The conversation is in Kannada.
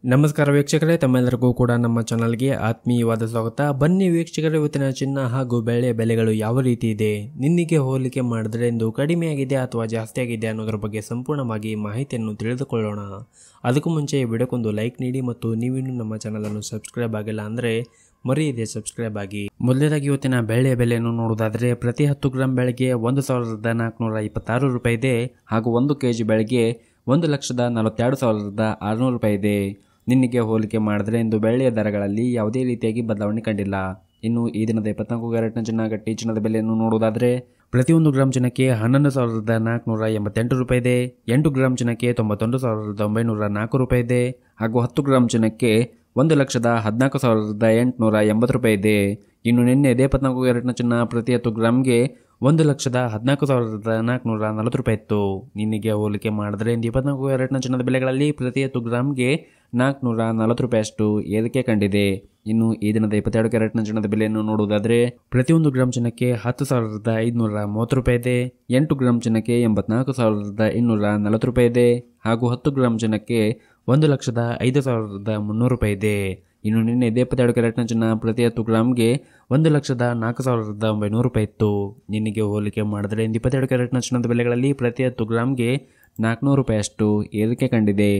ನಮಸ್ಕಾರ ವೀಕ್ಷಕರೇ, ತಮ್ಮೆಲ್ಲರಿಗೂ ಕೂಡ ನಮ್ಮ ಚಾನಲ್ಗೆ ಆತ್ಮೀಯವಾದ ಸ್ವಾಗತ. ಬನ್ನಿ ವೀಕ್ಷಕರೇ, ಇವತ್ತಿನ ಚಿನ್ನ ಹಾಗೂ ಬೆಳ್ಳಿಯ ಬೆಲೆಗಳು ಯಾವ ರೀತಿ ಇದೆ, ನಿನ್ನೆಗೆ ಹೋಲಿಕೆ ಮಾಡಿದ್ರೆ ಇಂದು ಕಡಿಮೆಯಾಗಿದೆ ಅಥವಾ ಜಾಸ್ತಿ ಆಗಿದೆ ಅನ್ನೋದ್ರ ಬಗ್ಗೆ ಸಂಪೂರ್ಣವಾಗಿ ಮಾಹಿತಿಯನ್ನು ತಿಳಿದುಕೊಳ್ಳೋಣ. ಅದಕ್ಕೂ ಮುಂಚೆ ವಿಡಿಯೋಕ್ಕೊಂದು ಲೈಕ್ ನೀಡಿ ಮತ್ತು ನೀವಿನ್ನೂ ನಮ್ಮ ಚಾನಲನ್ನು ಸಬ್ಸ್ಕ್ರೈಬ್ ಆಗಿಲ್ಲ ಅಂದರೆ ಮರೆಯದೆ ಸಬ್ಸ್ಕ್ರೈಬ್ ಆಗಿ. ಮೊದಲನೇದಾಗಿ ಇವತ್ತಿನ ಬೆಳ್ಳಿಯ ಬೆಲೆಯನ್ನು ನೋಡುವುದಾದರೆ ಪ್ರತಿ 10 ಗ್ರಾಂ ಬೆಳೆಗೆ 1426 ರೂಪಾಯಿ ಇದೆ ಹಾಗೂ 1 kg ಬೆಳೆಗೆ 1,42,600 ರೂಪಾಯಿ ಇದೆ. ನಿನ್ನೆಗೆ ಹೋಲಿಕೆ ಮಾಡಿದ್ರೆ ಇಂದು ಬೆಳ್ಳಿಯ ದರಗಳಲ್ಲಿ ಯಾವುದೇ ರೀತಿಯಾಗಿ ಬದಲಾವಣೆ ಕಂಡಿಲ್ಲ. ಇನ್ನು ಈ ದಿನದ 24 ಕ್ಯಾರೆಟ್ನ ಚಿನ್ನ ಗಟ್ಟಿ ಚಿನ್ನದ ಬೆಲೆಯನ್ನು ನೋಡುವುದಾದರೆ ಪ್ರತಿ 1 ಗ್ರಾಂ ಚಿನ್ನಕ್ಕೆ 11,488 ರೂಪಾಯಿ ಇದೆ. 8 ಗ್ರಾಂ ಚಿನ್ನಕ್ಕೆ 91,904 ರೂಪಾಯಿ ಇದೆ ಹಾಗೂ 10 ಗ್ರಾಂ ಚಿನ್ನಕ್ಕೆ 1,14,880 ರೂಪಾಯಿ ಇದೆ. ಇನ್ನು ನಿನ್ನೆ 24 ಕ್ಯಾರೆಟ್ನ ಚಿನ್ನ ಪ್ರತಿ 10 ಗ್ರಾಂಗೆ 1,14,440 ರೂಪಾಯಿ ಇತ್ತು. ನಿನ್ನೆಗೆ ಹೋಲಿಕೆ ಮಾಡಿದ್ರೆ ಇಂದು 24 ಕ್ಯಾರೆಟ್ನ ಚಿನ್ನದ ಬೆಲೆಗಳಲ್ಲಿ ಪ್ರತಿ 10 ಗ್ರಾಂಗೆ 440 ರೂಪಾಯಿಯಷ್ಟು ಏರಿಕೆ ಕಂಡಿದೆ. ಇನ್ನು ಈ ದಿನದ 22 ಕ್ಯಾರೆಟ್ನ ಚಿನ್ನದ ಬೆಲೆಯನ್ನು ನೋಡುವುದಾದರೆ ಪ್ರತಿ 1 ಗ್ರಾಂ ಚಿನ್ನಕ್ಕೆ 10,530 ರೂಪಾಯಿ ಇದೆ. 8 ಗ್ರಾಂ ಚಿನ್ನಕ್ಕೆ 84,240 ರೂಪಾಯಿ ಇದೆ ಹಾಗೂ 10 ಗ್ರಾಂ ಚಿನ್ನಕ್ಕೆ 1,05,300 ರೂಪಾಯಿ ಇದೆ. ಇನ್ನು ನಿನ್ನೆ 22 ಕ್ಯಾರೆಟ್ನ ಚಿನ್ನ ಪ್ರತಿ 10 ಗ್ರಾಂಗೆ 1,04,900 ರೂಪಾಯಿ ಇತ್ತು. ನಿನ್ನೆಗೆ ಹೋಲಿಕೆ ಮಾಡಿದ್ರೆ ಇಂದು 22 ಕ್ಯಾರೆಟ್ನ ಚಿನ್ನದ ಬೆಲೆಗಳಲ್ಲಿ ಪ್ರತಿ 10 ಗ್ರಾಂಗೆ 400 ರೂಪಾಯಿಯಷ್ಟು ಏರಿಕೆ ಕಂಡಿದೆ.